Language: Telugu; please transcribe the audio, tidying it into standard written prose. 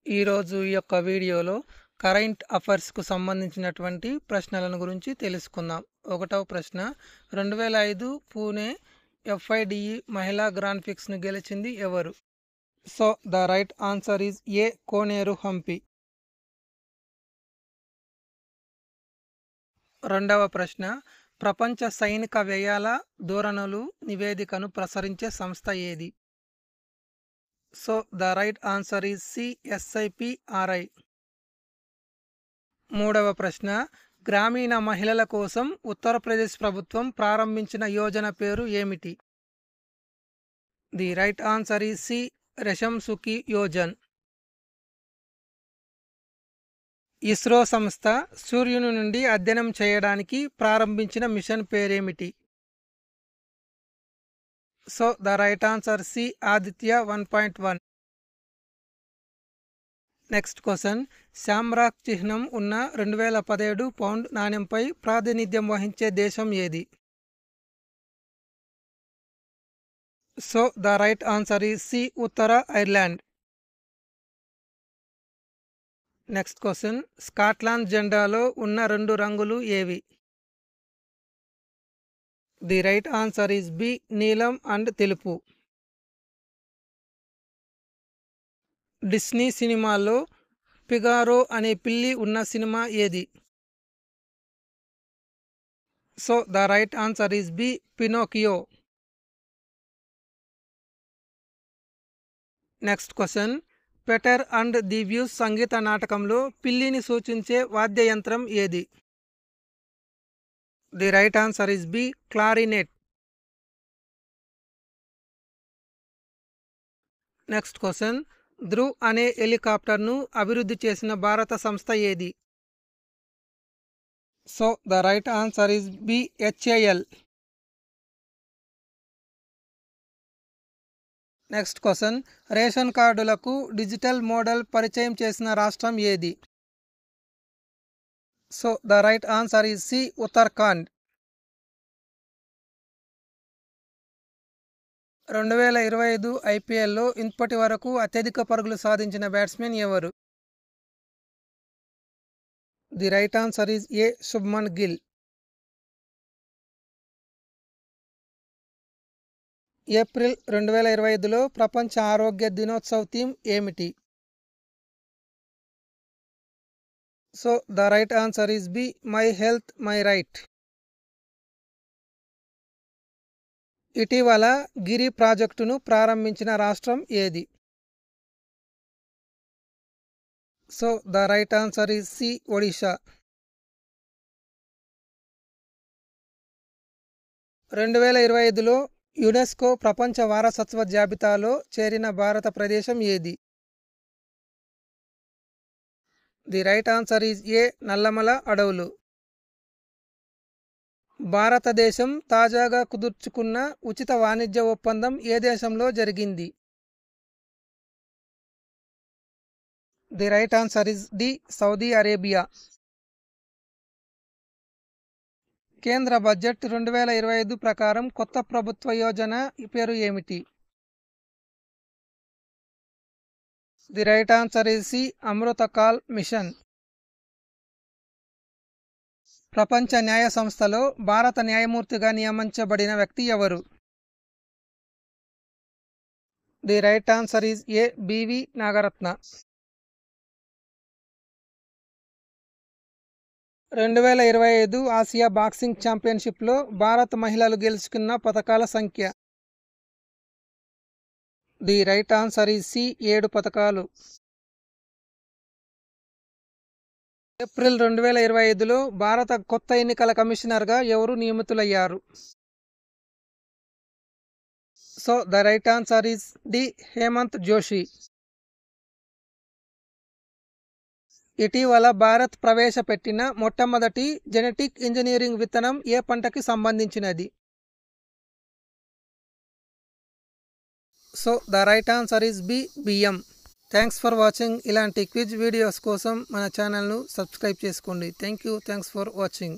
ఈరోజు ఈ యొక్క వీడియోలో కరెంట్ అఫైర్స్కు సంబంధించినటువంటి ప్రశ్నలను గురించి తెలుసుకుందాం. ఒకటవ ప్రశ్న, 2005 పూణే FIDE మహిళా గ్రాండ్ ప్రిక్స్ను గెలిచింది ఎవరు? So the right answer is A. Koneru Humpy. రెండవ ప్రశ్న, ప్రపంచ సైనిక వ్యయాల ధోరణులు నివేదికను ప్రసరించే సంస్థ ఏది? So the right answer is C. SIPRI. మూడవ ప్రశ్న, గ్రామీణ మహిళల కోసం ఉత్తరప్రదేశ్ ప్రభుత్వం ప్రారంభించిన యోజన పేరు ఏమిటి? The right answer is C. రెషంసుఖి యోజన్. ఇస్రో సంస్థ సూర్యుని నుండి అధ్యయనం చేయడానికి ప్రారంభించిన మిషన్ పేరేమిటి? So the right answer C. Aditya 1.1. Next question, shamrock చిహ్నం ఉన్న 2017 పౌండ్ నాణ్యంపై ప్రాతినిధ్యం వహించే దేశం ఏది? So the right answer is C. ఉత్తర ఐర్లాండ్. నెక్స్ట్ క్వశ్చన్, స్కాట్లాండ్ జెండాలో ఉన్న 2 రంగులు ఏవి? The right answer is B. నీలం అండ్ తెలుపు. డిస్నీ సినిమాలో ఫిగారో అనే పిల్లి ఉన్న సినిమా ఏది? So the right answer is B. Pinocchio. Next question, Peter and the వ్యూస్ సంగీత నాటకంలో పిల్లిని సూచించే వాద్యయంత్రం ఏది? The right answer is B. Clarinet. Next question, Dhruv అనే హెలికాప్టర్ను అభివృద్ధి చేసిన భారత సంస్థ ఏది? So the right answer is B. HAL. Next question, ration కార్డులకు డిజిటల్ మోడల్ పరిచయం చేసిన రాష్ట్రం ఏది? So the right answer is C. Uttarakhand. 2025 IPLలో ఇప్పటి వరకు అత్యధిక పరుగులు సాధించిన బ్యాట్స్మెన్ ఎవరు? The right answer is A. Shubman Gill. April 2025లో ప్రపంచ ఆరోగ్య దినోత్సవ్ థీమ్ ఏమిటి? So the right answer is B. My health my right. ఇటీవల గిరి ప్రాజెక్టును ప్రారంభించిన రాష్ట్రం ఏది? So the right answer is C. Odisha. 2025లో యునెస్కో ప్రపంచ వారసత్వ జాబితాలో చేరిన భారత ప్రదేశం ఏది? ది రైట్ ఆన్సర్ ఈజ్ ఏ. నల్లమల అడవులు. భారతదేశం తాజాగా కుదుర్చుకున్న ఉచిత వాణిజ్య ఒప్పందం ఏ దేశంలో జరిగింది? The right answer is D. Saudi Arabia. కేంద్ర బడ్జెట్ 2025 ప్రకారం కొత్త ప్రభుత్వ యోజన పేరు ఏమిటి? The right answer is C. Amritkaal mission. ప్రపంచ న్యాయ సంస్థలో భారత న్యాయమూర్తిగా నియమించబడిన వ్యక్తి ఎవరు? The right answer is A. B V Nagarathna. 2025 Asia boxing ఛాంపియన్షిప్లో భారత మహిళలు గెలుచుకున్న పతకాల సంఖ్య? The right answer is C. 7 పతకాలు. ఏప్రిల్ 2025లో భారత కొత్త ఎన్నికల కమిషనర్గా ఎవరు నియమితులయ్యారు? So the right answer is D. Hemant Joshi. ఇటీవల భారత్ ప్రవేశపెట్టిన మొట్టమొదటి జెనెటిక్ ఇంజనీరింగ్ విత్తనం ఏ పంటకి సంబంధించినది? So the right answer is B. బియ్యం. Thanks for watching. ఇలాంటి క్విజ్ వీడియోస్ కోసం మన ఛానల్ను సబ్స్క్రైబ్ చేసుకోండి. Thank you. Thanks for watching.